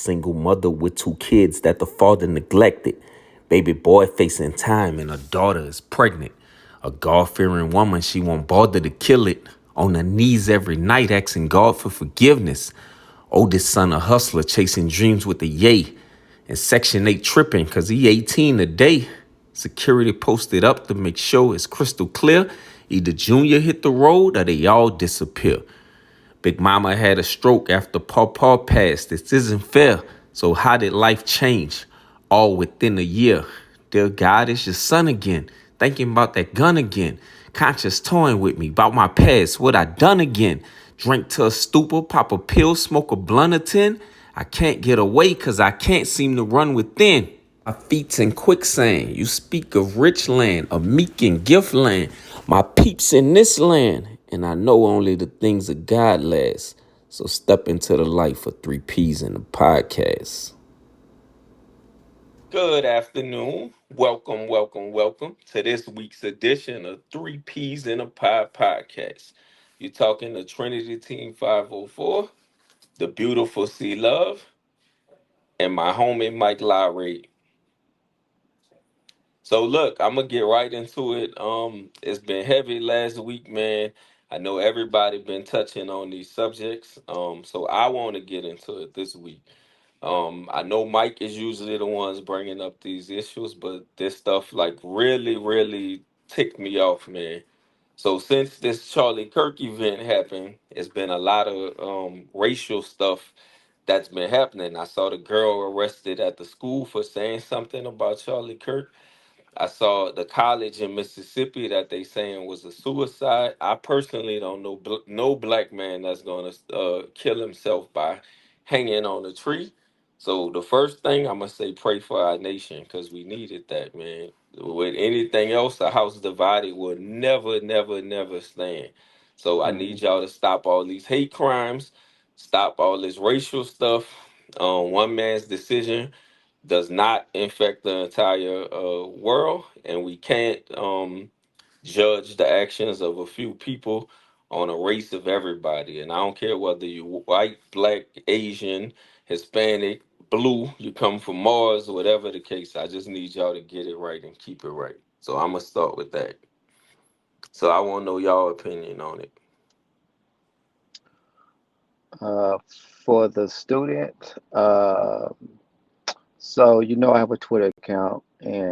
Single mother with 2 kids that the father neglected. Baby boy facing time and a daughter is pregnant. A God-fearing woman, she won't bother to kill it. On her knees every night asking God for forgiveness. Oldest son a hustler chasing dreams with a yay. And Section 8 tripping cause he 18 today. Security posted up to make sure it's crystal clear. Either Junior hit the road or they all disappear. Big Mama had a stroke after Pawpaw passed. This isn't fair. So how did life change? All within a year. Dear God, it's your son again. Thinking about that gun again. Conscious toying with me about my past. What I done again? Drink to a stupor, pop a pill, smoke a blunt or 10. I can't get away cause I can't seem to run within. My feet's in quicksand. You speak of rich land, a meek and gift land. My peeps in this land, and I know only the things of God last. So step into the light for 3Ps in the podcast. Good afternoon. Welcome to this week's edition of 3Ps in a Pod podcast. You're talking to Trinity Team 504, the beautiful C Love, and my homie Mike Lowry. So look, I'm gonna get right into it. It's been heavy last week, man. I know everybody been touching on these subjects. So I want to get into it this week. I know Mike is usually the ones bringing up these issues, but this stuff like really ticked me off, man. So since this Charlie Kirk event happened, it's been a lot of racial stuff that's been happening. I saw the girl arrested at the school for saying something about Charlie Kirk. I saw the college in Mississippi that they saying was a suicide. I personally don't know no black man that's gonna kill himself by hanging on a tree. So the first thing I'm gonna say, pray for our nation because we needed that, man. With anything else, a house divided will never stand. So I Mhm. need y'all to stop all these hate crimes, stop all this racial stuff. One man's decision does not infect the entire world, and we can't judge the actions of a few people on a race of everybody. And I don't care whether you white, black, Asian, Hispanic, blue, you come from Mars, whatever the case. I just need y'all to get it right and keep it right. So I'm gonna start with that. So I want to know y'all opinion on it. Uh, for the student, so I have a Twitter account,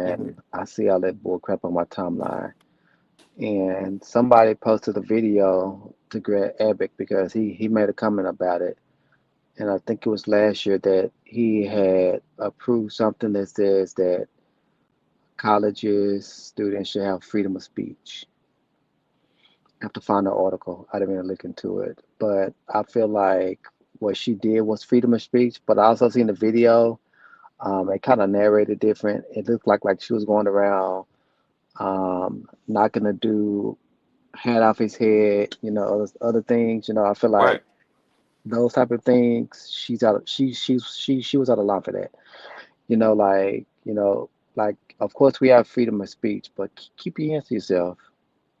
Hmm. and I see all that bull crap on my timeline. And somebody posted a video to Greg Abbott because he made a comment about it, and I think it was last year that he had approved something that says that colleges students should have freedom of speech. I have to find the article. I didn't really look into it, but I feel like what she did was freedom of speech. But I also seen the video. It kind of narrated different. It looked like she was going around knocking the dude hat off his head. Other things. I feel like Right. those type of things. She's out. She was out of line for that. Like of course we have freedom of speech, but keep your hands to yourself.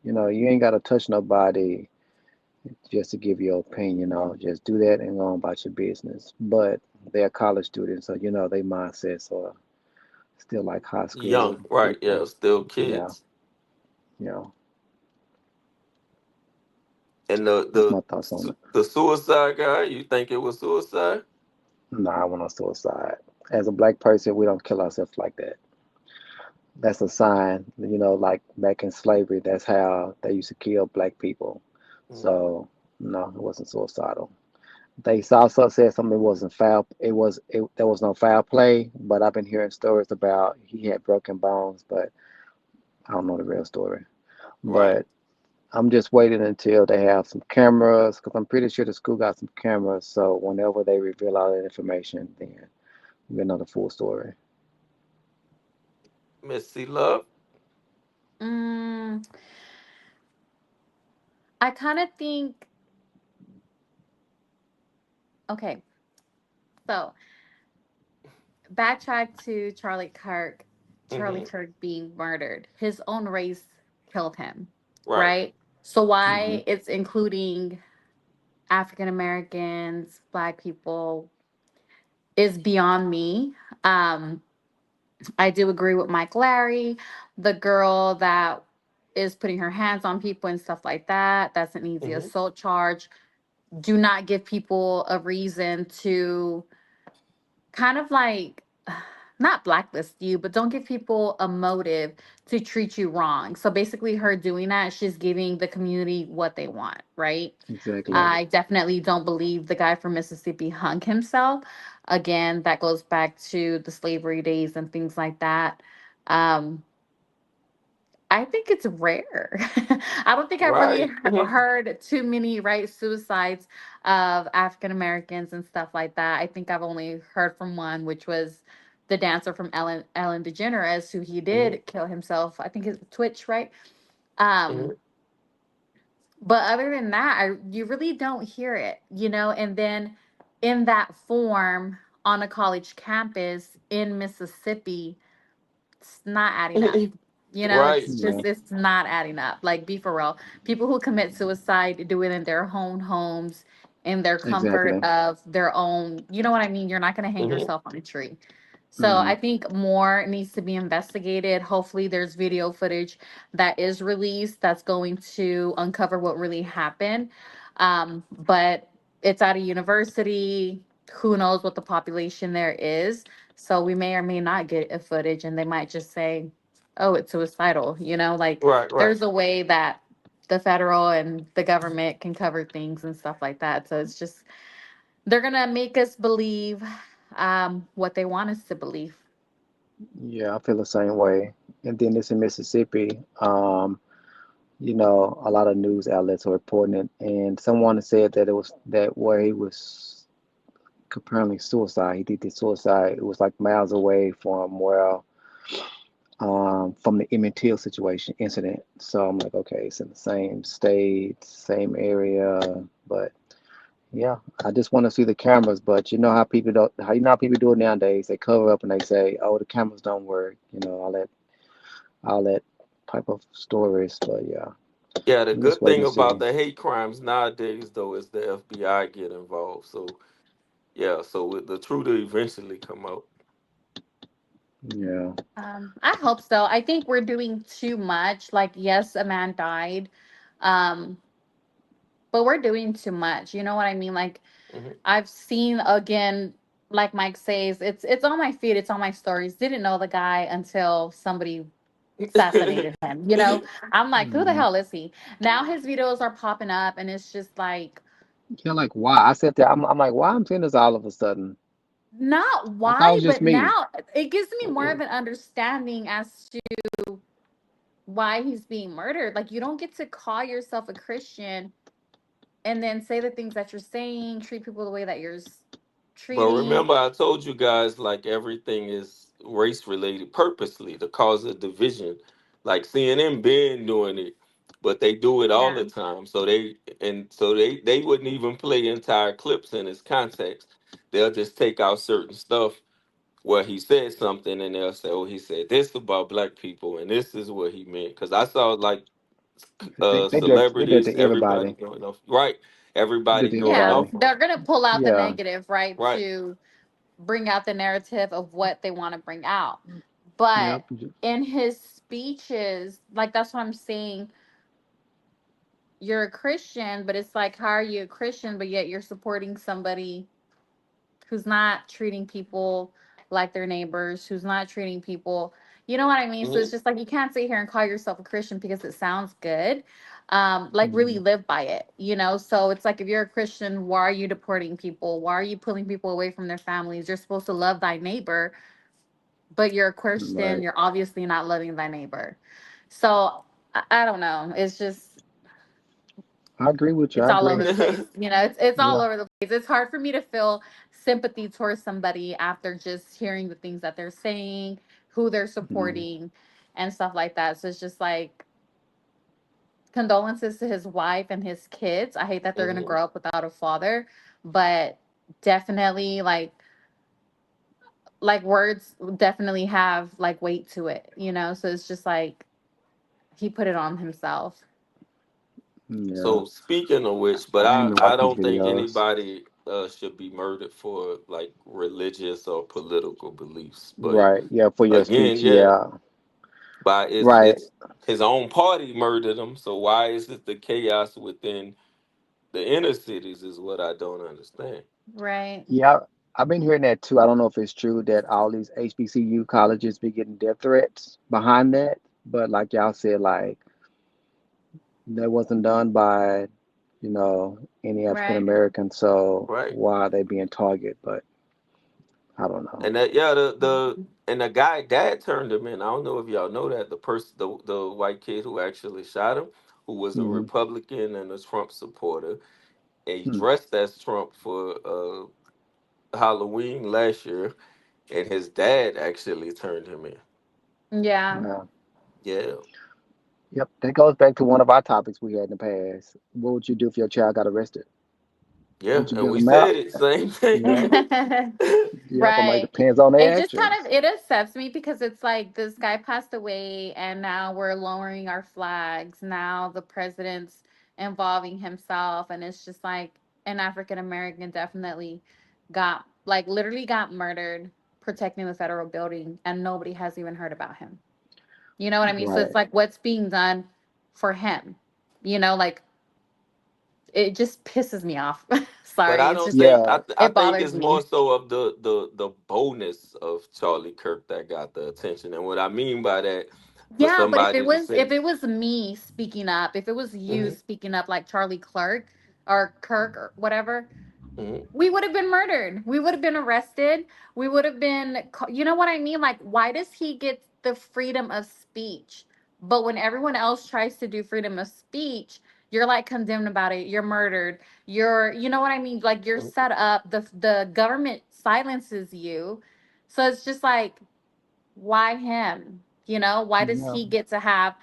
You ain't got to touch nobody just to give your opinion. Just do that and go on about your business. But they're college students, so their mindsets are still like high school Young. Right. Yeah. people. Still Yeah, kids. you know, And that's my thoughts on it. the suicide guy. You think it was suicide? Nah, I went on suicide. As a black person, we don't kill ourselves like that. That's a sign, like back in slavery, that's how they used to kill black people. Mm. So, no, it wasn't suicidal. They also said something wasn't foul. There was no foul play, but I've been hearing stories about he had broken bones, but I don't know the real story. Right. But I'm just waiting until they have some cameras because I'm pretty sure the school got some cameras. So whenever they reveal all that information, then we know the full story. Missy Love. Mm, I kind of think, okay, so backtrack to Charlie Kirk. Charlie Hmm. Kirk being murdered. His own race killed him, Right. right? So Hmm. why it's including African Americans, Black people, is beyond me. Um, I do agree with Mike Larry, the girl that is putting her hands on people and stuff like that. That's an easy Hmm. assault charge. Do not give people a reason to kind of like not blacklist you, but don't give people a motive to treat you wrong. So basically, her doing that, she's giving the community what they want, right? Exactly. Right. I definitely don't believe the guy from Mississippi hung himself. Again, that goes back to the slavery days and things like that. Um, I think it's rare. I don't think I've really Right. Hmm. heard too many right suicides of African Americans and stuff like that. I think I've only heard from one, which was the dancer from Ellen DeGeneres, who he Hmm. did kill himself. I think it's Twitch, right? Um, Hmm. but other than that, you really don't hear it, And then in that form on a college campus in Mississippi, it's not adding up. Right. It's Yeah. just it's not adding up. Like be for real. People who commit suicide do it in their own homes, in their comfort Exactly. of their own. You know what I mean? You're not going to hang Hmm. yourself on a tree. So Hmm. I think more needs to be investigated. Hopefully, there's video footage that is released that's going to uncover what really happened. But it's at a university. Who knows what the population there is? So we may or may not get a footage, and they might just say, "Oh, it's suicidal." Like Right. Right. there's a way that the federal and the government can cover things and stuff like that. So it's just they're gonna make us believe what they want us to believe. Yeah, I feel the same way. And then it's in Mississippi. A lot of news outlets are reporting it, and someone said that it was that where he was apparently suicide. He did the suicide. It was like miles away from where, from the Emmett Till situation incident. So I'm like, okay, it's in the same state, same area, but yeah, I just want to see the cameras. But you know how people don't, how you know how people do it nowadays. They cover up and they say, "Oh, the cameras don't work." All that type of stories. But yeah, Yeah, the we just good wait thing and see. about the hate crimes nowadays, though, is the FBI get involved. So yeah, so the truth will eventually come out. Yeah, I hope so. I think we're doing too much. Like, yes, a man died, um, but we're doing too much. You know what I mean? Like, Hmm. I've seen again, like Mike says, it's on my feed, it's on my stories. Didn't know the guy until somebody assassinated him. I'm like, who the hmm hell is he? Now his videos are popping up, and it's just like, yeah. Like why? I said that. I'm like, why I'm seeing this all of a sudden? not I thought it why, was just but me. now it gives me more of Mm-mm. an understanding as to why he's being murdered. Like, you don't get to call yourself a Christian and then say the things that you're saying, treat people the way that you're But treating. remember, I told you guys like everything is race related purposely to cause a division. Like CNN been doing it, but they do it all Yeah. the time. So they wouldn't even play entire clips in its context. They'll just take out certain stuff where he said something, and they'll say, "Oh, he said this about black people, and this is what he meant." Because I saw like They did celebrities, to everybody everybody. going off, right? They did Everybody to going Yeah, off everybody. on, they're gonna pull out the Yeah. negative, right, right? to bring out the narrative of what they want to bring out. But Yep. in his speeches, like that's what I'm saying, you're a Christian, but it's like, how are you a Christian, but yet you're supporting somebody who's not treating people like their neighbors, who's not treating people, you know what I mean? So it's Mhm. just like you can't sit here and call yourself a Christian because it sounds good. Like really Mhm. live by it. So it's like if you're a Christian, why are you deporting people? Why are you pulling people away from their families? You're supposed to love thy neighbor, but you're a Christian, Right. you're obviously not loving thy neighbor. So I don't know. It's just I agree with you. it's I all agree. over the place. It's all Yeah. over the place. It's hard for me to feel sympathy towards somebody after just hearing the things that they're saying, who they're Mhm. supporting, and stuff like that. So it's just like condolences to his wife and his kids. I hate that they're gonna Mhm. grow up without a father, but definitely like words definitely have like weight to it. So it's just like he put it on himself. Yeah. So speaking of which, but I didn't I even I watch these don't think videos. anybody should be murdered for like religious or political beliefs. But Right. Yeah, for your again, speech. yeah, Yeah. but Right. it's his own party murdered him. So why is it the chaos within the inner cities is what I don't understand. Right. Yeah. I've been hearing that too. I don't know if it's true that all these HBCU colleges be getting death threats behind that, but like y'all said, like that wasn't done by, any African Right. American, so Right. why are they being targeted? But I don't know. And that yeah, the guy dad turned him in. I don't know if y'all know that the white kid who actually shot him, who was a Hmm. Republican and a Trump supporter, and he Hmm. dressed as Trump for Halloween last year, and his dad actually turned him in. Yeah. Yeah. Yeah, Yep. That goes back to one of our topics we had in the past. What would you do if your child got arrested? yeah, Would you and build we them out? said it same thing. Yep. Yep. I'm like, Right. depends on It their just actions. kind of it upsets me because it's like this guy passed away and now we're lowering our flags. Now the president's involving himself and it's just like an African American definitely got like literally got murdered protecting the federal building and nobody has even heard about him. You know what I mean? So it's Right. like what's being done for him. Like it just pisses me off. But Sorry, I it's don't just think Yeah. I it think bothers it's more me. so of the boldness of Charlie Kirk that got the attention. And what I mean by that, for Yeah, but if it somebody to was say, if it was me speaking up, if it was you hmm speaking up like Charlie Clark or Kirk or whatever, hmm we would have been murdered. We would have been arrested. We would have been you know what I mean? Like why does he get the freedom of speech? But when everyone else tries to do freedom of speech, you're like condemned about it. You're murdered. You know what I mean? Like you're set up. The government silences you. So it's just like why him? Why does Yeah. he get to have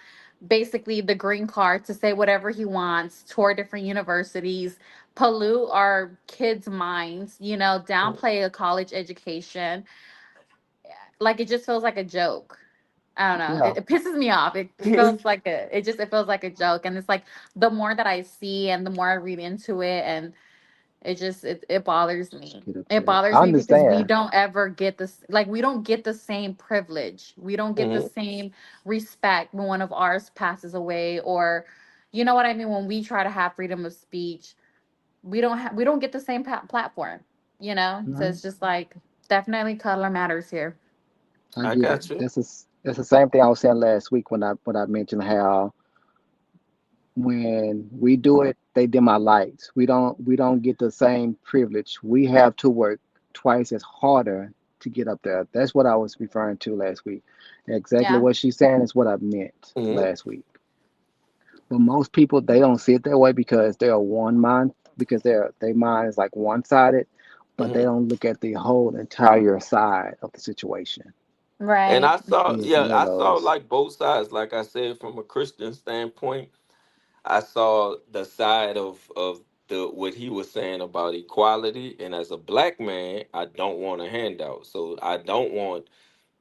basically the green card to say whatever he wants, tour different universities, pollute our kids' minds, downplay a college education? Like it just feels like a joke. I don't know. Yeah. It pisses me off. It feels like a joke. And it's like the more that I see and the more I read into it and it bothers Just me. get It upset. bothers I me because we understand. don't ever get this, like we don't get the same privilege. We don't get the hmm same respect when one of ours passes away, or you know what I mean, when we try to have freedom of speech, we don't get the same so Mhm. it's just like definitely color matters here. I I get it. got you. That's the same thing I was saying last week when I mentioned how when we do it, they dim our lights. We don't get the same privilege. We have to work twice as harder to get up there. That's what I was referring to last week. Exactly Yeah. what she's saying is what I meant hmm last week. But most people they don't see it that way because they're one mind because their mind is like one sided, but they hmm don't look at the whole entire side of the situation. And Right. It's one of I saw those. like both sides. Like I said, from a Christian standpoint, I saw the side of the what he was saying about equality. And as a black man, I don't want a handout, so I don't want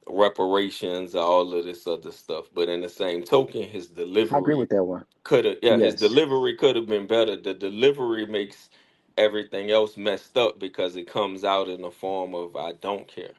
reparations or all of this other stuff. But in the same token, his I agree with delivery that one. his Yes. delivery could have been better. The delivery makes everything else messed up because it comes out in the form of I don't care.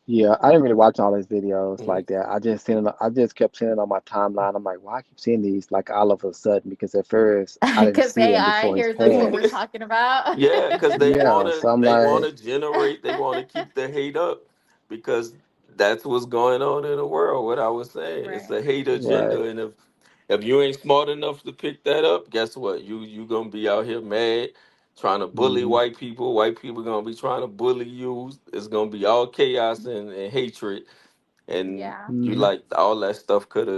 Yeah, I didn't really watch all his videos hmm like that. I just kept seeing it on my timeline. I'm like, why I keep seeing these like all of a sudden? Because at first I didn't Because see him AI before his hears us what we're past. talking about. Yeah, because Yeah, so I'm they like, wanna generate, they wanna keep the hate up because that's what's going on in the world. What I was saying, it's Right. a hate right. agenda, and if you ain't smart enough to pick that up, guess what? You gonna be out here mad, trying to bully Hmm. white people. White people gonna be trying to bully you. It's gonna be all chaos and hatred, and Yeah. you Hmm. like all that stuff could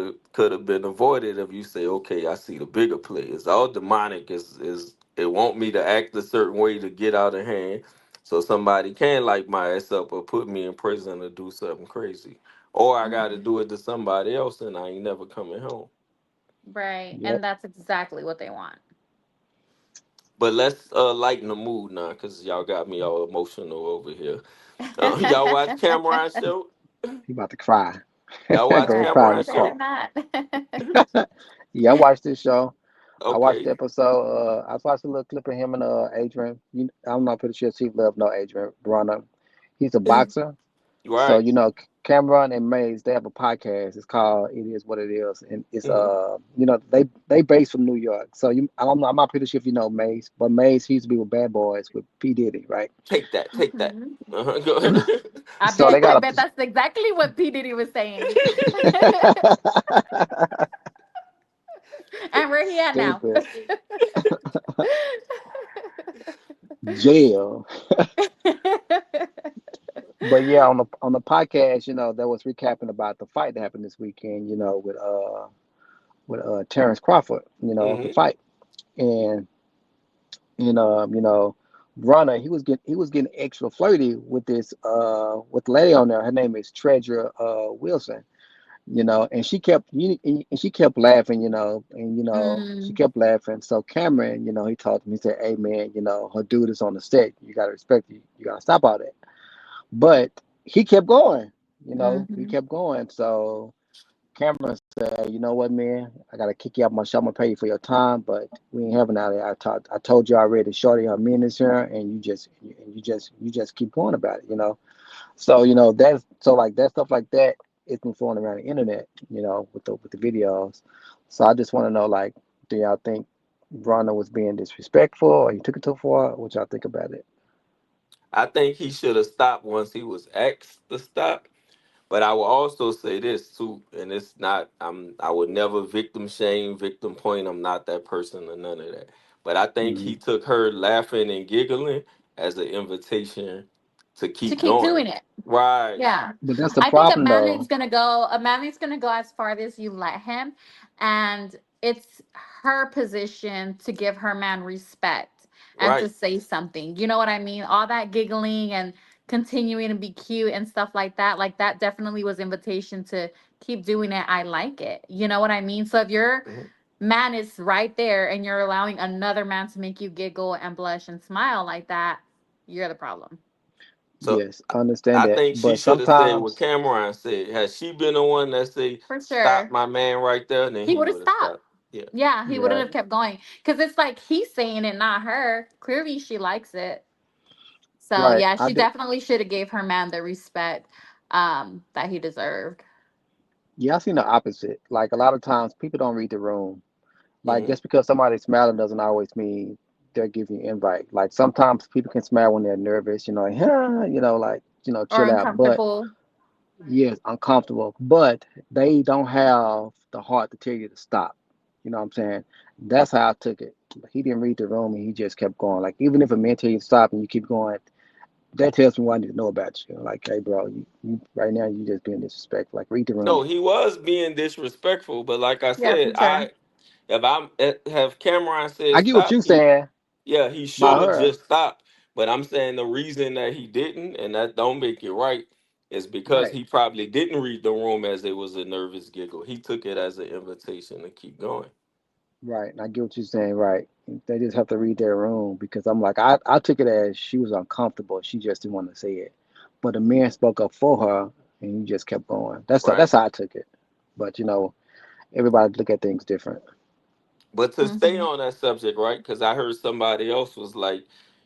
have been avoided if you say, okay, I see the bigger play. It's all demonic. Is it want me to act a certain way to get out of hand, so somebody can light my ass up or put me in prison or do something crazy, or I got to Hmm. do it to somebody else and I ain't never coming home. Right. Yep. And that's exactly what they want. But let's lighten the mood now, cause y'all got me all emotional over here. Y'all watch Cameron show? He about to cry. Y'all watch Go Right. cry in Why Cameron the are you car. show? saying that? Yeah, I watched this show. I watched the Okay. episode. I watched a little clip of him and Adrian. I'm not pretty sure she loved no Adrian Broner. He's a boxer. So Right. Cameron and Maze, they have a podcast. It's called "It Is What It Is," and it's Hmm. they based from New York. So I don't know. I'm not pretty sure if you know Maze, but Maze he used to be with Bad Boys with P Diddy, right? Take that. Take that. Mhm. Go ahead. I So bet they I got bet that's exactly what P. Diddy was saying. a And where he at now? stupid jail. But yeah, on the podcast, that was recapping about the fight that happened this weekend. With Terrence Crawford. The Hmm. fight. And and Bronner, he was getting extra flirty with this with the lady on there. Her name is Treasure Wilson. And she kept laughing, and she Mm, kept laughing. So Cameron, he told me, he said, "Hey man, her dude is on the set. You gotta respect it. You gotta stop all that." But he kept going. He mhm. kept going. So Cameron said, "You know what, man? I gotta kick you out my show. I'm gonna pay you for your time, but we ain't having that. I told you already. Shorty, her men is here, and you just keep going about it. So that's so like that stuff like that. It's been flowing around the internet. With the videos. So I just want to know, like, do y'all think Bronner was being disrespectful, or he took it too far? What y'all think about it? I think he should have stopped once he was asked to stop. But I will also say this too, and it's not. I would never victim shame, victim point. I'm not that person or none of that. But I think Hmm. he took her laughing and giggling as an invitation to To keep keep going. doing it. Right. Yeah. But that's the I think problem, though. a man is gonna go as far as you let him. And it's her position to give her man respect and to Right. say something. You know what I mean? All that giggling and continuing to be cute and stuff like that definitely was invitation to keep doing it. I like it. You know what I mean? So if your Mhm. man is right there and you're allowing another man to make you giggle and blush and smile like that, you're the problem. So Yes, I understand I that. think she But should have said what sometimes, Cameron said. Had she been the one that say For stop sure. my man right there, then He he would have would have stopped. stopped. Yeah. Yeah, he wouldn't right, have kept going. Because it's like he's saying it, not her. Clearly, she likes it. So right. yeah, I she did. definitely should have gave her man the respect that he deserved. Yeah, I seen the opposite. Like a lot of times, people don't read the room. Like Hmm. just because somebody's smiling doesn't always mean they're giving you invite. Like sometimes people can smile when they're nervous, like, like, Or chill out. But uncomfortable. yes, uncomfortable. But they don't have the heart to tell you to stop. You know what I'm saying? That's how I took it. He didn't read the room and he just kept going. Like even if a man tell you to stop and you keep going, that tells me what I need to know about you. Like, hey, bro, you right now you just being disrespectful. Like, read the No, room. he was being disrespectful, but like I Yeah, said, for sure. if I'm have Cameron said I get what stop, you're saying yeah, he should about have her, just stopped. But I'm saying the reason that he didn't, and that don't make it right, is because right? he probably didn't read the room as it was a nervous giggle. He took it as an invitation to keep going. Right. And I get what you're saying, right? They just have to read their room because I'm like, I took it as she was uncomfortable. She just didn't want to say it. But the man spoke up for her and he just kept going. That's Right. how I took it. But everybody look at things different. But to stay Hmm. on that subject, right? Because I heard somebody else was like,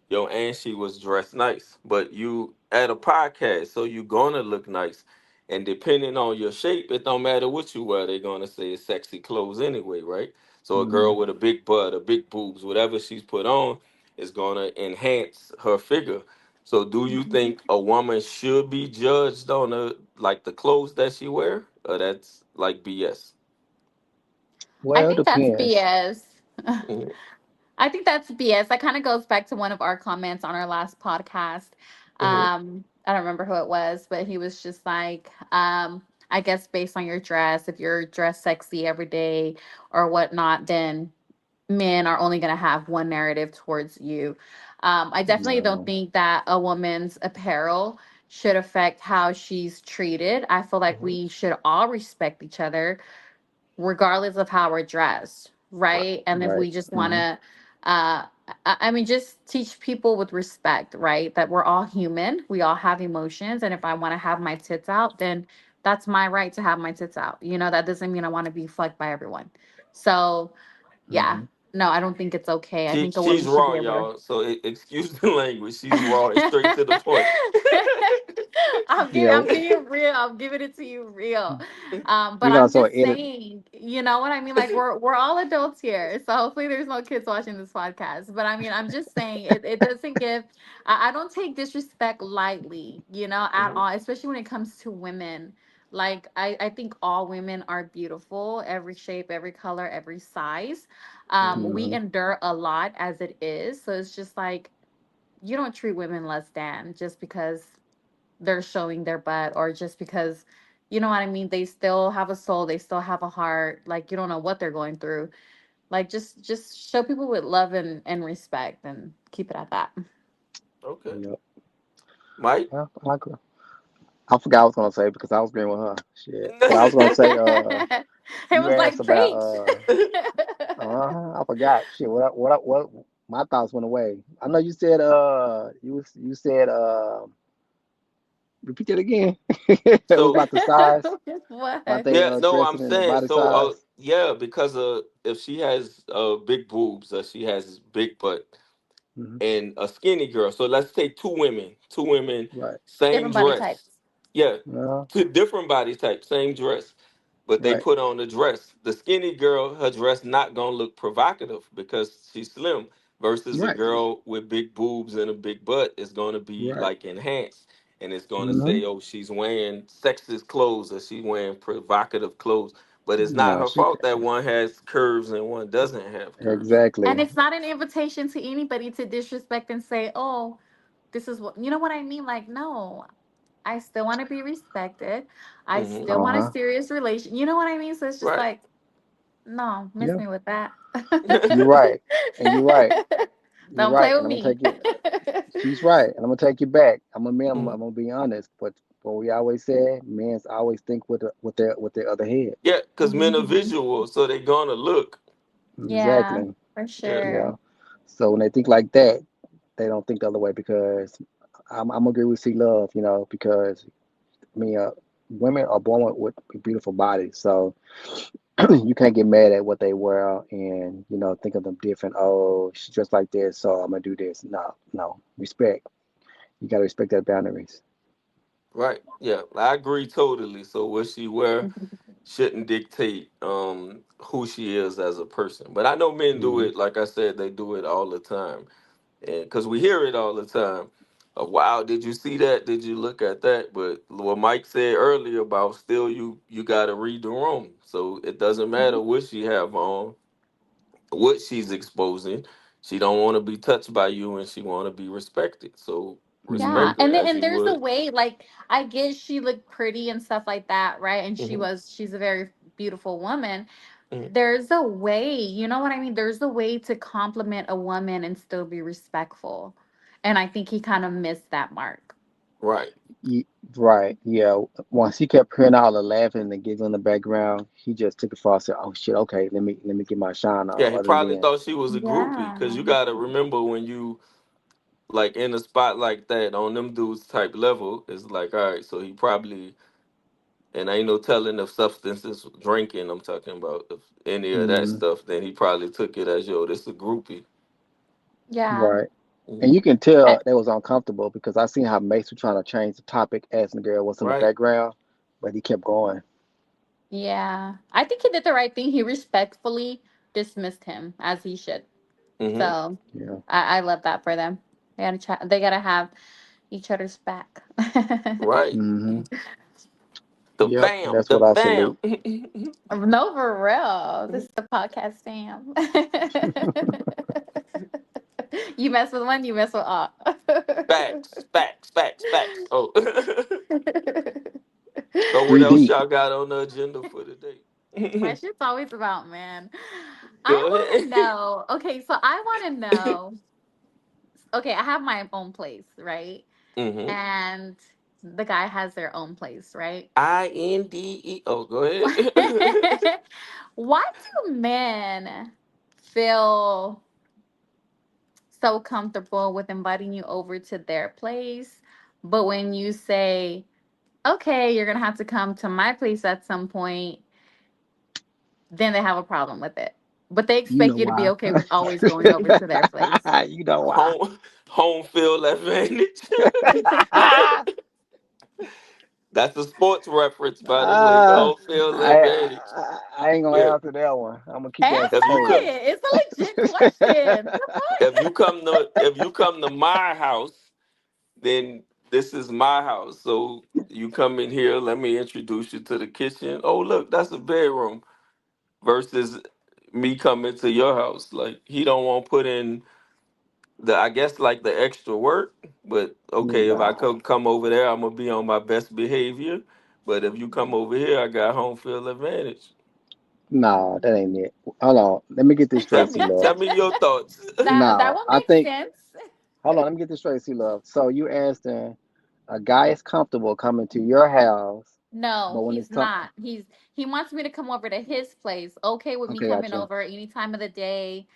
"Yo, and she was dressed nice," but you at a podcast, so you gonna look nice, and depending on your shape, it don't matter what you wear. They're gonna say it's sexy clothes anyway, right? So a Hmm. girl with a big butt, a big boobs, whatever she's put on, is gonna enhance her figure. So, do you Hmm. think a woman should be judged on the clothes that she wear, or that's like BS? I Well, it think that's depends. BS. Mhm. I think that's BS. That kind of goes back to one of our comments on our last podcast. Mhm. I don't remember who it was, but he was just like, I guess based on your dress, if you're dressed sexy every day or whatnot, then men are only going to have one narrative towards you. I definitely don't No. think that a woman's apparel should affect how she's treated. I feel like Mhm. we should all respect each other regardless of how we're dressed, Right. right? And if Right. we just want Hmm. to, I mean, just teach people with respect, right? That we're all human, we all have emotions, and if I want to have my tits out, then that's my right to have my tits out. That doesn't mean I want to be fucked by everyone. So, yeah, Hmm. No, I don't think it's okay. I think a She's woman should raw, be able to. y'all. So excuse the language. She's raw and straight to the point. Yeah, I'm giving it real. I'm giving it to you real. But we're gonna I'm sort just of edit. saying, you know what I mean? Like we're all adults here. So hopefully there's no kids watching this podcast. But I mean, I'm just saying it doesn't give I don't take disrespect lightly, at Mhm. all, especially when it comes to women. Like I think all women are beautiful, every shape, every color, every size. Mhm. We Hmm. endure a lot as it is. So it's just like you don't treat women less than just because they're showing their butt or just because you know what I mean, they still have a soul, they still have a heart. Like you don't know what they're going through. Like just show people with love and respect and keep it at that. Okay. Yep. Mike? Well, I agree. I forgot what I was gonna say because I was agreeing with her. Shit. But I was gonna say, It you was asked like about, preach. I forgot. Shit. What? My thoughts went away. I know you said, you said, repeat that again. It was So about the size, about What? they yeah, no, I'm dressing in the saying body so. size. Yeah, because if she has big boobs or she has big butt Hmm. and a skinny girl. So let's take two women, Right. same Different body types. dress. Yeah, Uh, two different body types, same dress. But they right. put on the dress. The skinny girl, her dress not gonna look provocative because she's slim. Versus a Right. girl with big boobs and a big butt is gonna be Right. like enhanced, and it's gonna Hmm. say, "Oh, she's wearing sexist clothes or she's wearing provocative clothes." But it's not No, her she fault that one has curves and one doesn't have curves. And exactly. it's not an invitation to anybody to disrespect and say, "Oh, this is what," you know what I mean? Like, no, I still want to be respected. I Hmm. still want a Uh-huh. serious relation. You know what I mean? So it's just Right. like, no, miss Yeah. me with that. You're right. And you're right. You're Don't right. play And with I'm gonna me. take it. She's right. And I'm gonna take you back. I'm, Mhm. I'm gonna be honest. But what we always said, men's always think with their other head. Yeah, because men are Mhm. visual, so they're gonna look. Yeah, Exactly. for Yeah. Yeah. sure. So when they think like that, they don't think the other way because I'm agree with C Love, because I mean, women are born with beautiful bodies, so you can't get mad at what they wear and think of them different. Oh, she's dressed like this, so I'm gonna do this. No, no, respect. You gotta respect their boundaries. Right. Yeah, I agree totally. So what she wear shouldn't dictate who she is as a person. But I know men do Hmm. it. Like I said, they do it all the time, and because we hear it all the time. Wow, did you see that? Did you look at that? But what Mike said earlier about still you got to read the room. So it doesn't matter what she have on, what she's exposing. She don't want to be touched by you, and she want to be respected. So Hmm. Yeah, respect her as and you there's a would. way, like I get she looked pretty and stuff like that, right? And Hmm. she's a very beautiful woman. Hmm. There's a way, you know what I mean? There's a way to compliment a woman and still be respectful. And I think he kind of missed that mark. Right. Right. Yeah. Once he kept hearing all the laughing and the giggling in the background, he just took it for and said, "Oh shit, okay, let me get my shine Yeah, on." he Other probably than, thought she was a groupie Yeah. because you got to remember when you like in a spot like that on them dudes type level, it's like all right. So he probably and ain't no telling if substances drinking. I'm talking about if any of that mm, stuff. Then he probably took it as yo, this a groupie. Yeah. right. And Mhm. you can I- tell they was uncomfortable because I seen how Mace was trying to change the topic, asking the girl what's in the Right. background, but he kept going. yeah. I think he did the right thing. He respectfully dismissed him as he should. Hmm. So Yeah. I love that for them. They gotta have each other's back. Right. Hmm. The Yep. fam. That's The what I fam. salute. No, for real. This is the podcast fam. You mess with one, you mess with all. Facts. Facts. Facts. Facts. Oh. So what Three else deep. y'all got on the agenda for today? My shit's always about man. I Go want to ahead. know. Okay, so I want to know. Okay, I have my own place, right? Hmm. And the guy has their own place, right? INDE. Oh, go ahead. Why do men feel so comfortable with inviting you over to their place, but when you say, okay, you're gonna have to come to my place at some point, then they have a problem with it? But they You know expect you to be why? okay with always going over to their place. You know why? Home field advantage. That's a sports reference, by the way. uh, Home field I, advantage. I ain't gonna Yeah. answer that one. I'm gonna keep that Answer in If you come, suspense. it. It's a legit question. if you come to my house, then this is my house. So you come in here. Let me introduce you to the kitchen. Oh, look, that's a bedroom. Versus me coming to your house, like he don't want to put in the, I guess, like the extra work. But okay, if I No, come over there, I'm gonna be on my best behavior. But if you come over here, I got home field advantage. no, that ain't it. Hold on. Let me get this straight, C Tell Love. me your thoughts. That No, one I makes think. sense. Hold on. Let me get this straight, C Love. So you asked a guy is comfortable coming to your house, No, but when it's he's time, not. He wants me to come over to his place. Okay with me okay, coming gotcha. over any time of the day,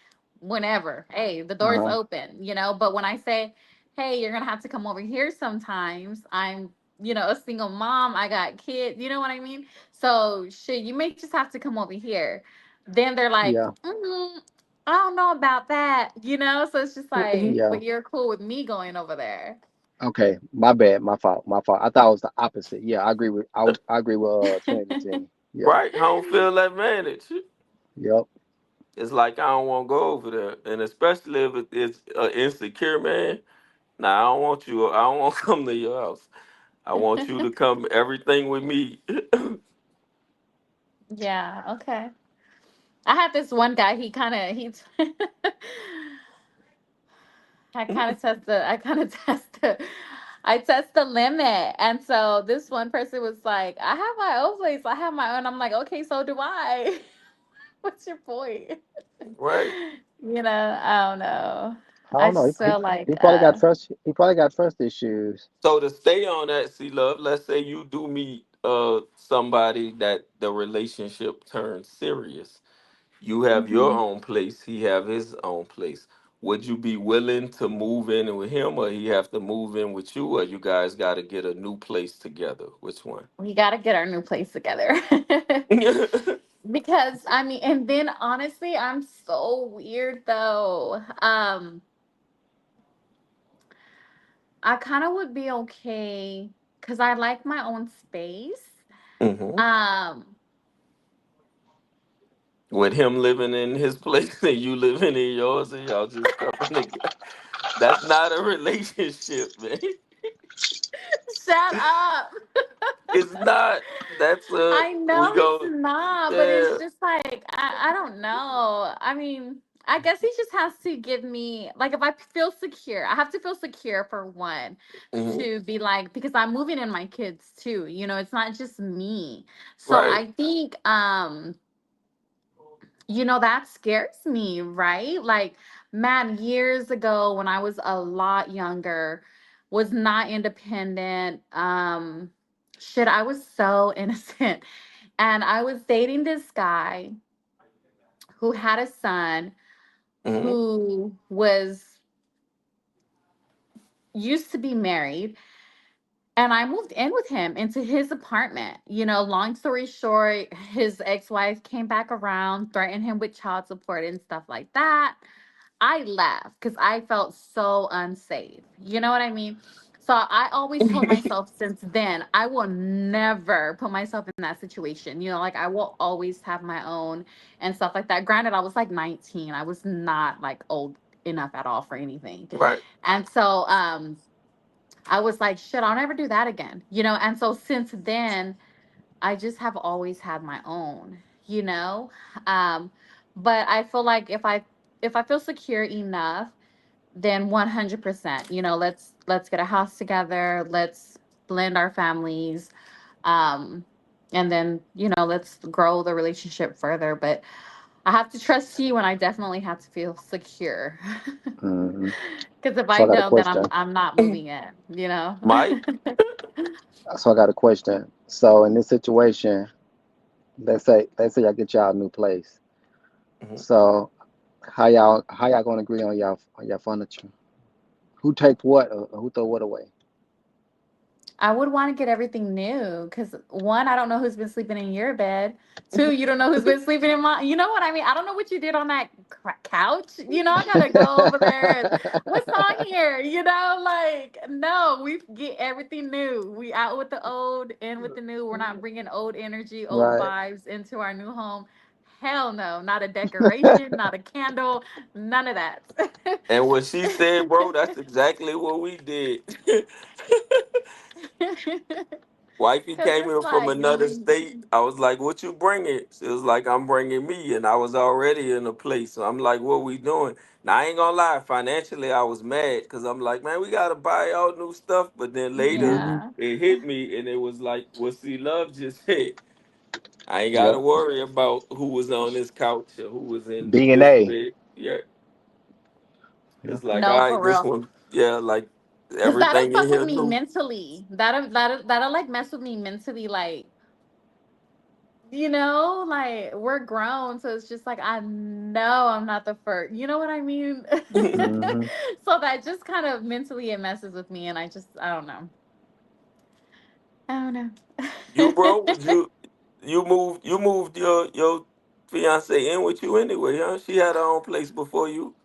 whenever. Hey, the Uh door's huh. open, you know. But when I say, hey, you're gonna have to come over here sometimes, I'm, a single mom. I got kids. You know what I mean? So shit, you may just have to come over here. Then they're like, Yeah. I don't know about that, So it's just like, Yeah. but you're cool with me going over there. Okay. My bad. My fault. My fault. I thought it was the opposite. Yeah, I agree with. I agree with Trinity. Tini. Yeah. Right, home field advantage. Yep. It's like I don't want to go over there, and especially if it's insecure, man. Nah, I don't want you. I don't want to come to your house. I want you to come everything with me. Yeah, okay. I had this one guy. He kind of he. I kind of test the. I test the limit, and so this one person was like, "I have my own place. I have my own." I'm like, "Okay, so do I." What's your point? Right. I don't know. I I don't know. just feel like, He probably got trust. He probably got trust issues. So to stay on that, see, love. Let's say you do meet somebody that the relationship turns serious. You have your mhm. own place. He have his own place. Would you be willing to move in with him, or he have to move in with you, or you guys got to get a new place together? Which one? We got to get our new place together. Because I mean, and then honestly, I'm so weird though. I kind of would be okay because I like my own space. hmm Um, With him living in his place and you living in yours, and y'all just coming together. That's not a relationship, man. Shut up. It's not. That's a I we know it's go. not, but it's Yeah. just like I don't know. I mean, I guess he just has to give me like if I feel secure, I have to feel secure for one hmm to be like because I'm moving in my kids too. It's not just me. So Right. I think that scares me, right? Like, man, years ago when I was a lot younger, was not independent. Shit, I was so innocent. And I was dating this guy who had a son hmm who was used to be married. And I moved in with him into his apartment. Long story short, his ex wife came back around, threatened him with child support and stuff like that. I left because I felt so unsafe. You know what I mean? So I always told myself since then, I will never put myself in that situation. Like I will always have my own and stuff like that. Granted, I was like 19. I was not like old enough at all for anything. Right. And so I was like, shit, I'll never do that again. And so since then, I just have always had my own, you know? Um, but I feel like if I feel secure enough, then 100%, let's get a house together, let's blend our families, um, and then, let's grow the relationship further. But I have to trust you and I definitely have to feel secure. Hmm. Because if So I I got a don't, then I'm question. I'm not moving in. Mike. So I got a question. So in this situation, let's say I get y'all a new place. Mhm. So how y'all gonna agree on y'all furniture? Who take what or who throw what away? I would want to get everything new because one, I don't know who's been sleeping in your bed. Two, you don't know who's been sleeping in my. You know what I mean? I don't know what you did on that couch. I gotta go over there. And, what's on here? Like no, we get everything new. We out with the old, in with the new. We're not bringing old energy, old Right. vibes into our new home. Hell no, not a decoration, not a candle, none of that. And what she said, bro, that's exactly what we did. Wifey Cause came it's in from like another state. I was like, "What you bringing?" She was like, "I'm bringing me," and I was already in a place. So I'm like, "What we doing?" Now I ain't gonna lie. Financially, I was mad because I'm like, "Man, we gotta buy all new stuff." But then later, Hmm. yeah. it hit me, and it was like, "What see, love just hit." I ain't gotta Yep. worry about who was on this couch or who was in this DNA. bed. Yeah, Yeah. it's like, No, all for right, this real. one, yeah, like Cause that'll everything in fuck with here me new. mentally. That'll like mess with me mentally. Like we're grown, so it's just like I know I'm not the first. You know what I mean? Hmm. So that just kind of mentally it messes with me, and I don't know. I don't You, know. bro, you moved your fiance in with you anyway, huh? She had her own place before you.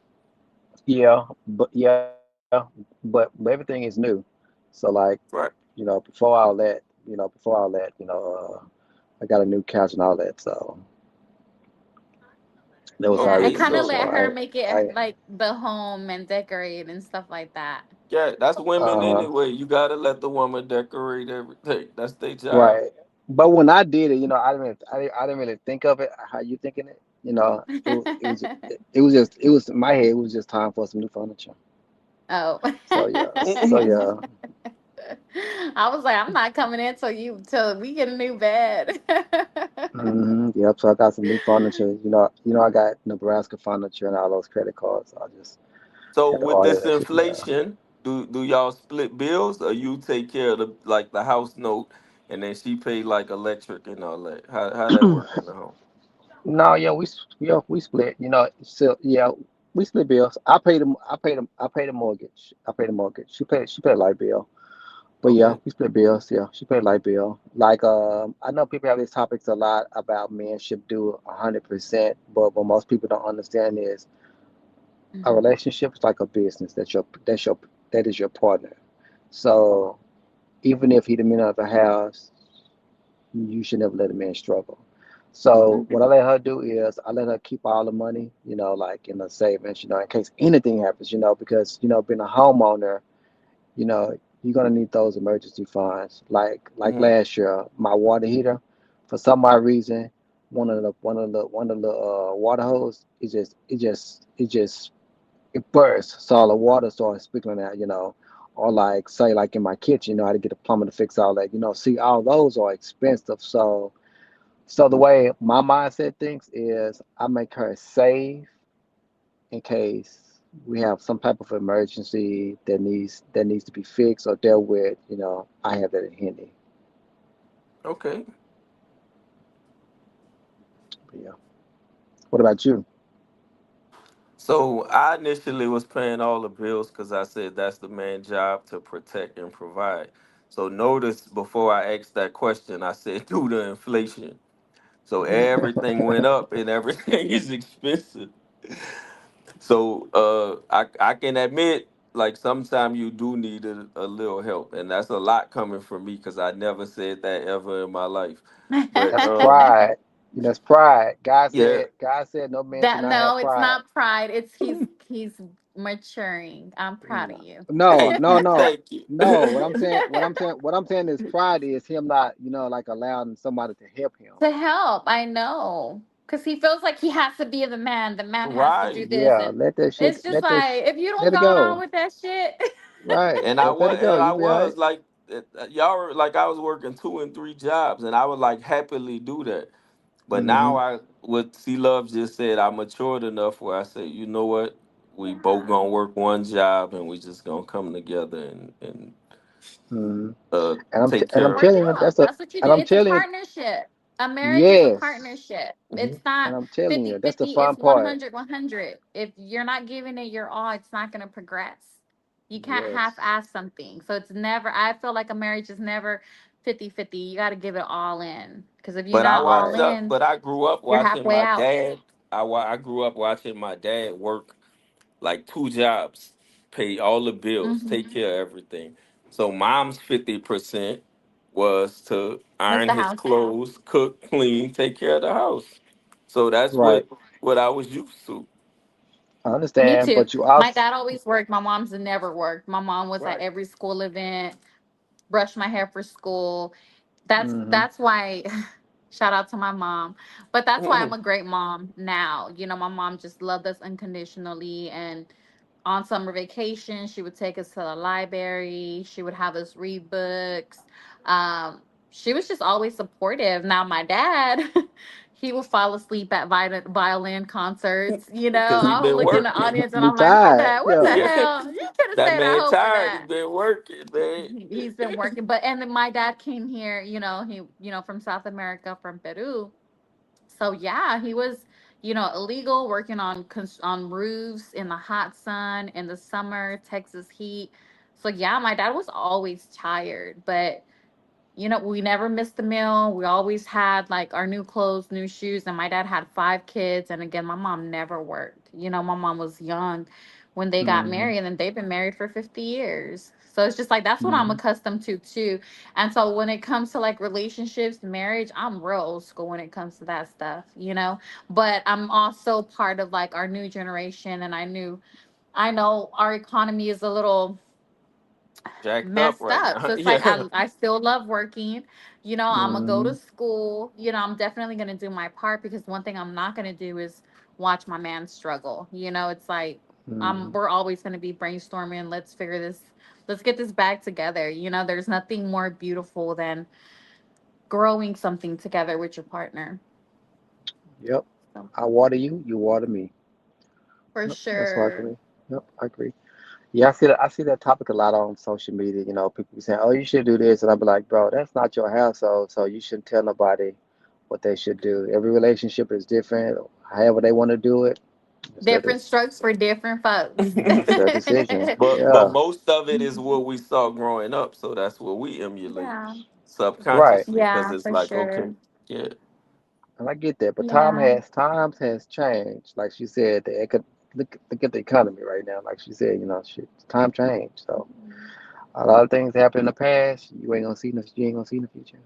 But everything is new. So like, Right. before all that, I got a new couch and all that. So that was Yeah, and already Okay, kind new. of so So let her I, make it I, like the home and decorate and stuff like that. yeah, that's women uh, anyway. You gotta let the woman decorate everything. That's their job. right. But when I did it, I didn't really think of it how you thinking it. It was in my head. It was just time for some new furniture. Oh. So yeah, so yeah. I was like, I'm not coming in till we get a new bed. Yep. So I got some new furniture. I got Nebraska furniture and all those credit cards. So I just So had to with order this that shit together. inflation, do y'all split bills or you take care of the house note and then she pay like electric and all that? How that work in the home? No, we split. So yeah, we split bills. I pay the mortgage. I pay the mortgage. She paid light bill. But yeah, Okay. we split bills. Yeah, she paid light bill. Like I know people have these topics a lot about men should do 100%, but what most people don't understand is a Mhm. relationship is like a business. That is your partner. So even if he the man of the house, you should never let a man struggle. So what I Mhm. let her do is I let her keep all the money, like in the savings, in case anything happens, because being a homeowner, you know, you're gonna need those emergency funds. Like Hmm. last year, my water heater, for some odd reason, one of the water hose, it burst, so all the water started sprinkling out, or like say like in my kitchen, I had to get a plumber to fix all that. See, all those are expensive. So the way my mindset thinks is I make her save in case we have some type of emergency that needs to be fixed or dealt with. I have that in handy. Okay. But yeah. What about you? So I initially was paying all the bills because I said that's the man's job to protect and provide. So notice before I asked that question, I said due to inflation. So everything went up and everything is expensive. So I can admit like sometimes you do need a little help, and that's a lot coming from me because I never said that ever in my life. But That's pride. That's pride. yeah, God said no man should That not have no, it's pride. not pride. It's he's maturing. I'm proud of you. No, thank no, you, no, thank you. no. What I'm saying is pride is him not, like allowing somebody to help him. To help, I know. Because he feels like he has to be the man. The man has to do Right. this. Yeah, And it's just like, if you let don't it go on go. with that shit. Right. And Just let it go. I You'll be all was right. like y'all were like I was working 2 and 3 jobs, and I would like happily do that. But now Hmm. I what C Love just said, I matured enough where I said, you know what, we both Yeah. gonna work one job, and we just gonna come together and Hmm. uh take And And I'm care of work it. telling it you, out. That's what you do. and I'm It's a telling you, partnership. A marriage is a yes. partnership. Mhm. It's not And I'm telling you, that's the 50-50. fun It's part. 100-100. If you're not giving it your all, it's not going to progress. You can't Yes. half-ass something. So it's never, I feel like a marriage is never 50-50. You got to give it all in. Because if you're But I not all Right. watched up. in, But I grew up you're watching halfway my out. dad. I grew up watching my dad work like two jobs, pay all the bills, take Hmm. care of everything. So mom's 50% was to What's iron the his house? clothes, cook, clean, take care of the house. So that's Right. what I was used to. I Me understand, too. but you My also. dad always worked. My mom's never worked. My mom was at Right. every school event, brushed my hair for school. That's Hmm. that's why shout out to my mom. But that's why I'm Mhm. a great mom now. My mom just loved us unconditionally, and on summer vacation, she would take us to the library. She would have us read books. She was just always supportive. Now, my dad, he would fall asleep at violin concerts. Because he I would been look in the working. audience and You I'm like, my tired. dad, what the Yeah. Yeah. hell? You could have That stayed at man home for tired. He that. been working, man. He's been working. But, and then my dad came here, from South America, from Peru. So yeah, he was, illegal, working on roofs in the hot sun in the summer, Texas heat. So yeah, my dad was always tired, but we never missed a meal. We always had like our new clothes, new shoes, and my dad had five kids. And again, my mom never worked. My mom was young when they got Hmm. married, and they've been married for 50 years. So it's just like that's what I'm Hmm. accustomed to too. And so when it comes to like relationships, marriage, I'm real old school when it comes to that stuff. But I'm also part of like our new generation, and I know our economy is a little Jacked up messed right up. now. So it's like Yeah. I still love working. I'm gonna go Hmm. to school. I'm definitely gonna do my part, because one thing I'm not gonna do is watch my man struggle. It's like Hmm. we're always gonna be brainstorming. Let's get this bag together. There's nothing more beautiful than growing something together with your partner. Yep. So I water you, you water me. for Yep. That's what I sure. agree. Yep. I agree. Yeah, I see that topic a lot on social media. People be saying, "Oh, you should do this," and I'll be like, "Bro, that's not your household, so you shouldn't tell nobody what they should do. Every relationship is different. However they want to do it, it's their, Different strokes for different folks. it's their decision." But Yeah. most of it is what we saw growing up, so that's what we emulate Yeah. Right. subconsciously because Yeah, it's for like, okay, sure. yeah. And I get that, but Yeah. times has changed. Like she said, look at the economy right now. Like she said, shit, time changed. So a lot of things happened in the past. You ain't gonna see in the future.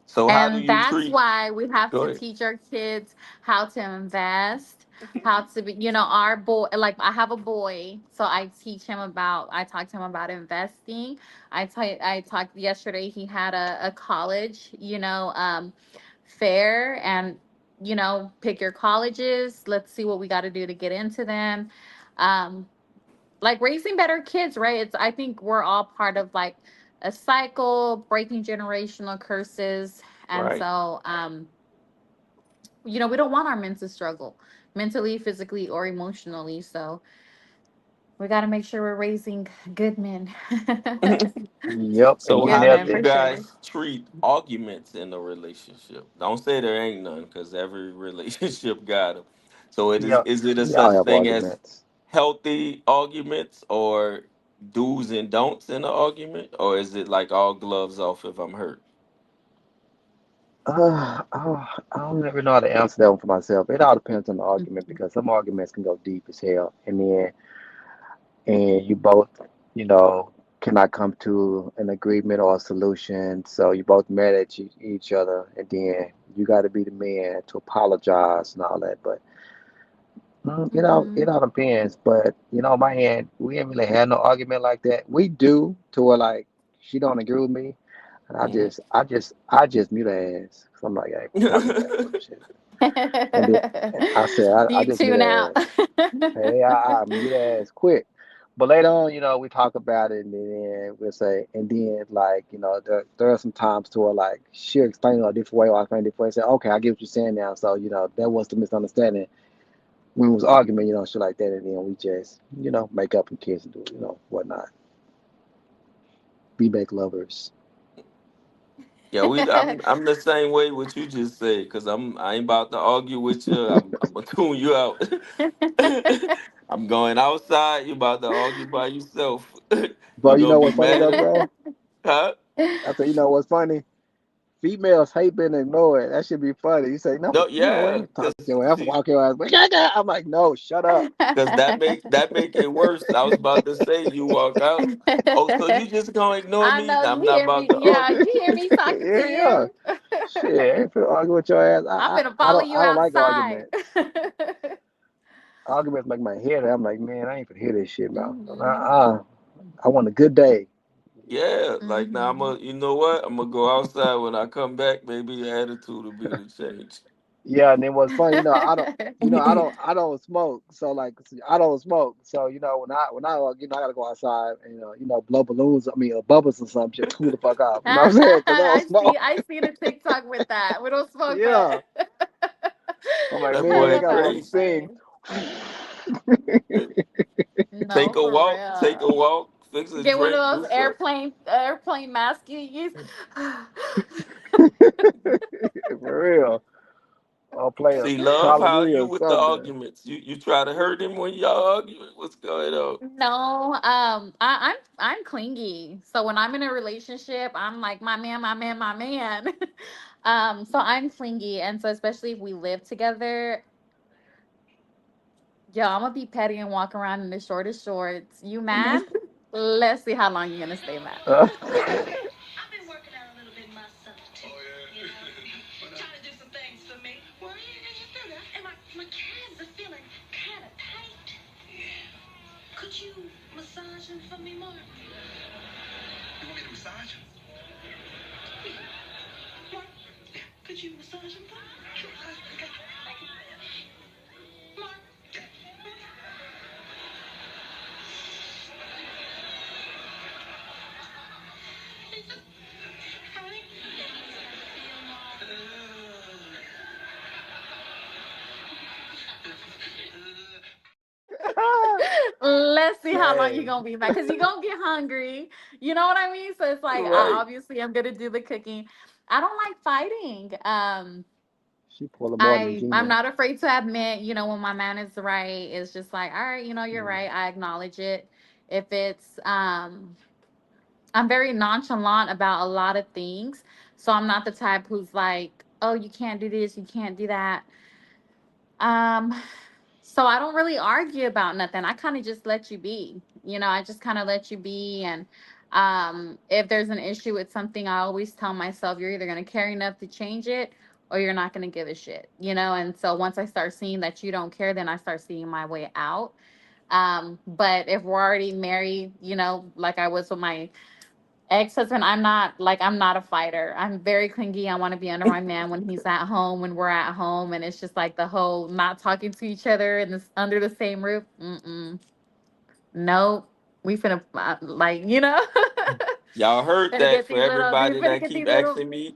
So how do And you that's treat? why we have Go to ahead. teach our kids how to invest, how to be, our boy, like I have a boy, so I talk to him about investing. I talked yesterday, he had a college, fair, and, pick your colleges. Let's see what we got to do to get into them. Um, like raising better kids, right? I think we're all part of like a cycle, breaking generational curses. And Right. so we don't want our men to struggle mentally, physically, or emotionally. So we got to make sure we're raising good men. Yep, and So you Good how do nailed men you for it. sure. guys treat arguments in a relationship? Don't say there ain't none, because every relationship got them. So Yep, is it a we all such have thing as arguments. healthy arguments or do's and don'ts in an argument, or is it like all gloves off if I'm hurt? I don't ever know how to answer that one for myself. It all depends on the argument because some arguments can go deep as hell, and you both, you know, cannot come to an agreement or a solution. So you both mad at each other, and then you got to be the man to apologize and all that. But Hmm. it all depends. But on my end, we ain't really had no argument like that. We do to where like she don't agree with me, and I just mute her ass. 'Cause I'm like, hey, stop doing that bullshit. And I said, I You just mute tune her out. ass. Hey, I mute her ass quick. But later on, we talk about it, and then we'll say, and then like, there are some times to where like she'll explain it a different way, or I explain it a different way. Say, okay, I get what you're saying now. So that was the misunderstanding when we was arguing, shit like that, and then we just, make up and kiss and do, whatnot. Be back lovers. Yeah, I'm the same way what you just said, because I ain't about to argue with you. I'm gonna tune you out. I'm going outside. You about to argue by yourself. Bro, You you gonna know be what's funny mad though, at, bro? huh? I said, you know what's funny? Females hate being ignored. That should be funny. You say, no, No, you know what? yeah, I'm cause talking to your ass, see, walk your ass. Like, I'm like, no, shut up. cause that make it worse. I was about to say you walk out. Oh, so you just gonna ignore I me? know I'm you not hear about me. to Yeah, argue. you hear me talking to Yeah, yeah. you. Shit, I ain't finna argue with your ass. I'm gonna follow you I don't like outside. arguments. Arguments make my head. I'm like, man, I ain't finna hear this shit, man. Hmm. I want a good day. Yeah, like now Hmm. you know what? I'm gonna go outside when I come back. Maybe your attitude will be the change. Yeah, and then what's funny, I don't smoke. So like, I don't smoke. So I gotta go outside and blow balloons. I mean, bubbles or some shit, cool the fuck off. You know what I'm saying? Because I don't smoke. I see the TikTok with that. We don't smoke, Yeah, but I'm like, That I man, they boy know got that's one crazy. sing. funny. Take No, a for walk. Take a real. walk. Fix a Get one drink. of Do those something. airplane masks you use. For real. I'll play a See, love, Call of how Duty you or with the something. arguments? You try to hurt him when y'all arguing? What's going on? No, I'm clingy. So when I'm in a relationship, I'm like my man, my man, my man. So I'm clingy, and so especially if we live together, yo, I'm gonna be petty and walk around in the shortest shorts. You mad? Let's see how long you're gonna stay mad. Uh, I've been working out a little bit myself too. You know, trying to do some things for me. Well, you do that. And my calves are feeling kind of tight. Could you massage them for me, Mark? You want me to massage them? Mark, could you massage them for me? Sure. Okay. Mark. Honey. Let's see how long you're Dang. gonna be mad because you're gonna get hungry. You know what I mean? So it's like I Right. obviously I'm gonna do the cooking. I don't like fighting. She pulled more than I'm Gina. not afraid to admit, when my man is right, it's just like, all right, you're Mm. right. I acknowledge it. If it's I'm very nonchalant about a lot of things. So I'm not the type who's like, oh, you can't do this, you can't do that. Um, so I don't really argue about nothing. I kind of just let you be. I just kind of let you be. And if there's an issue with something, I always tell myself, you're either going to care enough to change it or you're not going to give a shit. And so once I start seeing that you don't care, then I start seeing my way out. But if we're already married, like I was with my ex-husband, I'm not a fighter. I'm very clingy. I want to be under my man when he's at home, when we're at home, and it's just like the whole not talking to each other and this under the same roof. Nope. We finna Y'all heard finna that get for these little we everybody finna that get keep these little asking me.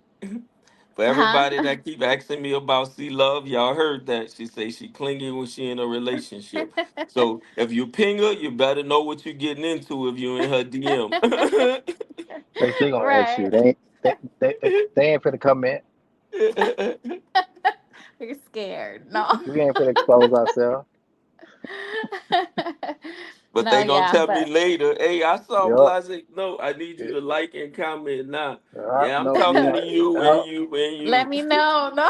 For huh. everybody that keep asking me about C Love, y'all heard that. She say she clingy when she in a relationship. So if you ping her, you better know what you're getting into if you in her DM. They still gonna ask Right. you. They ain't finna come in. You're scared. No. We ain't finna expose ourselves. But No, they gonna yeah, tell me but later, hey, I saw Yup. Blase. No, I need you to like and comment now. Yeah, I'm No, you talking to ain't. you and you and let you. me know. No.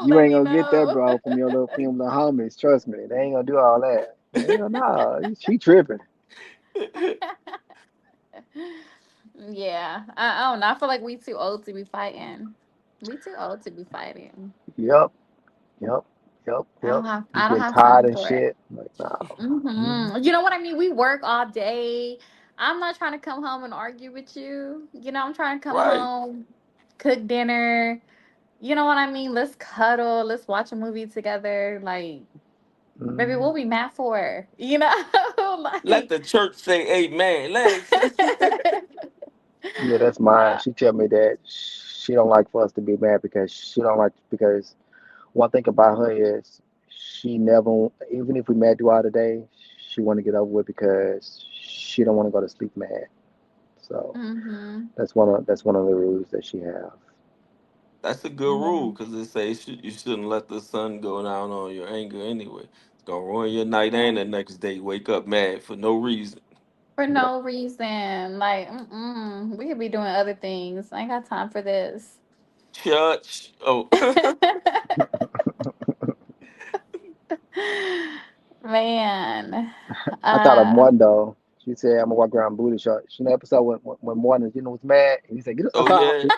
You Let ain't me gonna get that, know. bro, from your little homies. Trust me, they ain't gonna do all that. Hell no, she tripping. Yeah, I don't know. I feel like we too old to be fighting. We too old to be fighting. Yup, yup, yup, yup. We I don't get have tired time and for it. shit. I'm like, nah. Mhm. You know what I mean? We work all day. I'm not trying to come home and argue with you. I'm trying to come Right. home, cook dinner. You know what I mean? Let's cuddle. Let's watch a movie together. Like, baby, Mhm. what we mad for? Let Like, the church say amen. Let's Yeah, that's mine. nah. She tell me that she don't like for us to be mad because she don't like because one thing about her is she never, even if we mad throughout the day, she want to get over with because she don't want to go to sleep mad. So Mm-hmm. that's one of the rules that she have. That's a good Yeah. rule because it says you shouldn't let the sun go down on your anger anyway. Gonna ruin your night and the next day. Wake up mad for no reason. For Right. no reason. Like, we could be doing other things. I ain't got time for this. Church. Oh, Man. I thought of Uh one though. She said, "I'm gonna walk around booty short." She in the episode when Morton, was mad, and he said, "Get oh up yeah,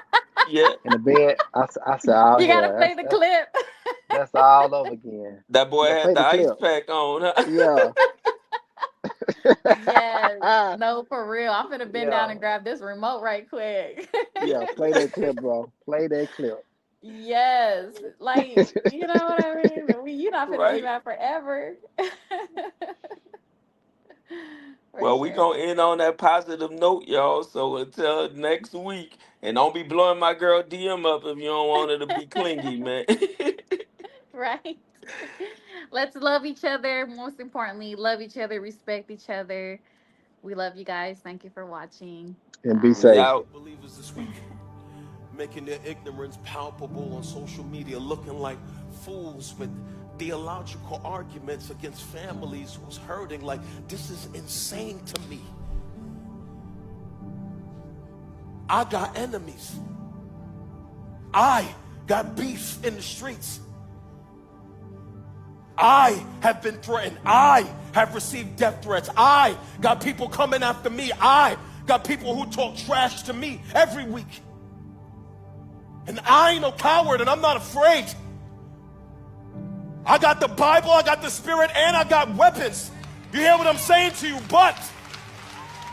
yeah. in the bed." I said, "Oh you gotta hell, play the clip. that's all over again." That boy Yeah, had play the the ice clip. pack on, huh? Yeah, Yes. No, for real. I'm finna bend yeah, down and grab this remote right quick. yeah. Play that clip, bro. Play that clip. Yes. Like, you know what I mean? You're not finna be Right. mad forever. For Well, we sure. gonna end on that positive note, y'all. So until next week, and don't be blowing my girl DM up if you don't want her to be clingy, man. Right? Let's love each other. Most importantly, love each other, respect each other. We love you guys. Thank you for watching. And be We Bye. safe. out. Believers this week making their ignorance palpable on social media, looking like fools with theological arguments against families who's hurting. Like, this is insane to me. I got enemies. I got beef in the streets. I have been threatened. I have received death threats. I got people coming after me. I got people who talk trash to me every week. And I ain't no coward, and I'm not afraid. I got the Bible, I got the Spirit, and I got weapons. You hear what I'm saying to you? But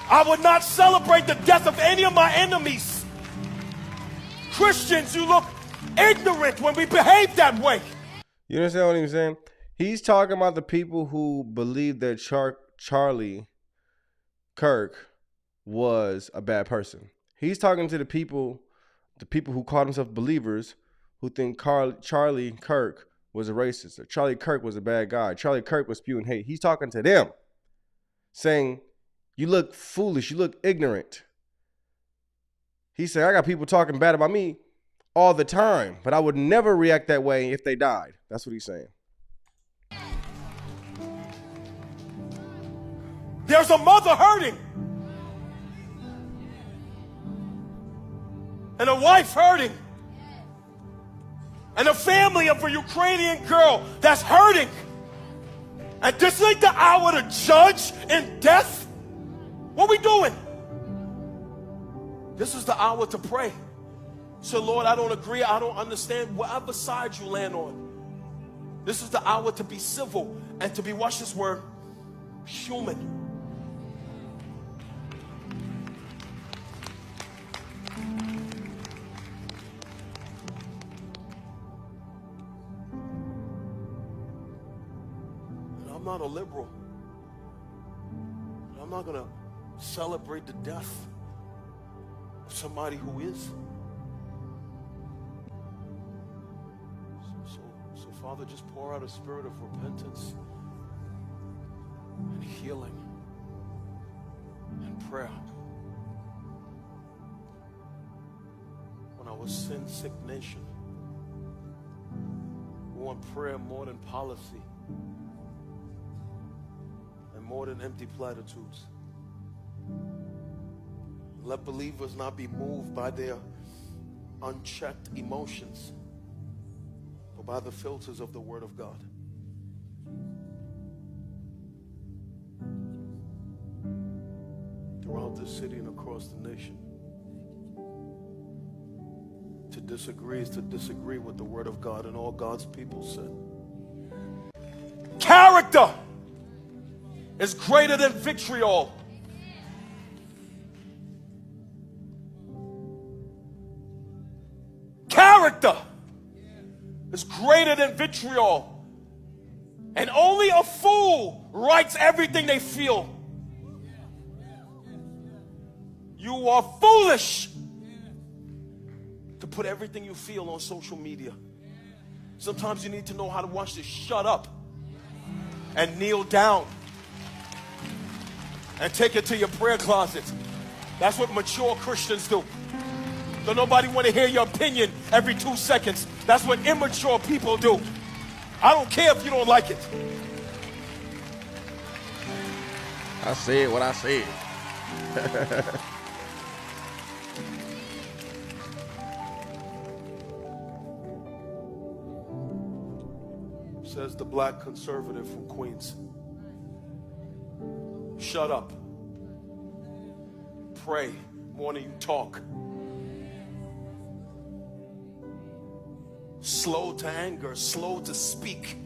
I would not celebrate the death of any of my enemies. Christians, you look ignorant when we behave that way. You understand what he's saying? He's talking about the people who believe that Charlie Kirk was a bad person. He's talking to the people who call themselves believers, who think Charlie Kirk was a racist, or Charlie Kirk was a bad guy, Charlie Kirk was spewing hate. He's talking to them, saying, you look foolish, you look ignorant. He said, I got people talking bad about me all the time, but I would never react that way if they died. That's what he's saying. There's a mother hurting. And a wife hurting. And a family of a Ukrainian girl that's hurting. And this ain't the hour to judge in death. What we doing? This is the hour to pray. So Lord, I don't agree, I don't understand, whatever side you land on. This is the hour to be civil and to be, watch this word, human. And I'm not a liberal. I'm not going to celebrate the death of somebody who is. So Father, just pour out a spirit of repentance and healing and prayer. When I was sin-sick nation, we want prayer more than policy and more than empty platitudes. Let believers not be moved by their unchecked emotions, but by the filters of the Word of God. Throughout this city and across the nation, to disagree is to disagree with the Word of God, and all God's people said. Character is greater than vitriol. Character is greater than vitriol. And only a fool writes everything they feel. You are foolish to put everything you feel on social media. Sometimes you need to know how to watch this. Shut up and kneel down and take it to your prayer closet. That's what mature Christians do. Don't nobody want to hear your opinion every 2 seconds. That's what immature people do. I don't care if you don't like it. I said what I said. Says the black conservative from Queens. Shut up. Pray more than you talk. Slow to anger, slow to speak,